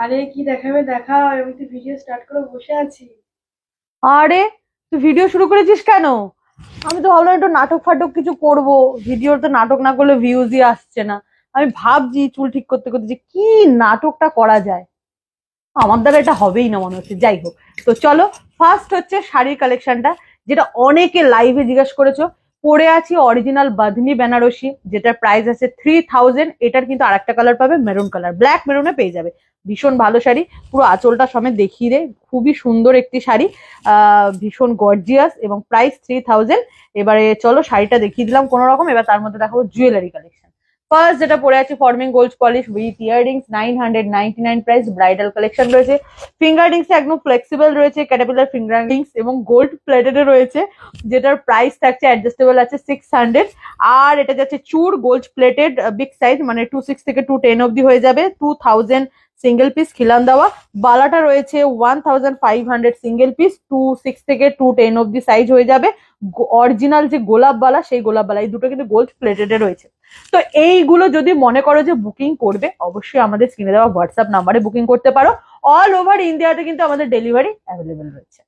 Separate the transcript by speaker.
Speaker 1: আরে কি দেখাবে দেখাও, আমি তো ভিডিও স্টার্ট করে বসে আছি।
Speaker 2: আরে তুই ভিডিও শুরু করেছিস কেন? আমি তো ভাবলাম একটু নাটক ফাটক কিছু করব। ভিডিওর তো নাটক না করলে ভিউজই আসছে না। আমি ভাবছি চুল ঠিক করতে করতে যে কি নাটকটা করা যায়। আমার দ্বারা এটা হবেই না মনে হচ্ছে, যাই হোক। তো চলো, ফার্স্ট হচ্ছে শাড়ির কালেকশনটা, যেটা অনেকে লাইভে জিজ্ঞাসা করেছো। পরে আছি অরিজিনাল বাঁধনি বেনারসি, যেটার প্রাইস আছে 3000। এটার কিন্তু আরেকটা কালার পাবে, মেরুন কালার, ব্ল্যাক মেরুনে পেয়ে যাবে। ভীষণ ভালো শাড়ি, পুরো আঁচলটা সমেত দেখিয়ে দে। খুবই সুন্দর একটি শাড়ি, ভীষণ গর্জিয়াস, এবং প্রাইস 3000। এবারে চলো শাড়িটা দেখিয়ে দিলাম কোনো রকম, এবার তার মধ্যে দেখাবো জুয়েলারি কালেকশন। ফার্স্ট যেটা পরে আছে forming gold polish with earrings, 999 price, bridal collection রয়েছে। ফিঙ্গার রিংস একদম ফ্লেক্সিবল রয়েছে, ক্যাটাপিলার ফিঙ্গার রিংস এবং গোল্ড প্লেটেড রয়েছে, যেটার প্রাইস থাকছে অ্যাডজাস্টেবল আছে 600। আর এটা যাচ্ছে চুর গোল্ড প্লেটেড বিগ সাইজ, মানে 26 থেকে 210 অব্দি হয়ে যাবে, 2000 সিঙ্গেল পিস খিলান দেওয়া। বালাটা রয়েছে 1500 সিঙ্গেল পিস, 26 থেকে 210 অব্দি সাইজ হয়ে যাবে। অরিজিনাল যে গোলাপ বালা, সেই গোলাপ বালা, এই দুটো কিন্তু গোল্ড প্লেটেড রয়েছে। তো এইগুলো যদি মনে করো যে বুকিং করবে, অবশ্যই আমাদের স্ক্রিনে দেওয়া হোয়াটসঅ্যাপ নাম্বারে বুকিং করতে পারো। অল ওভার ইন্ডিয়াতে কিন্তু আমাদের ডেলিভারি অ্যাভেলেবেল রয়েছে।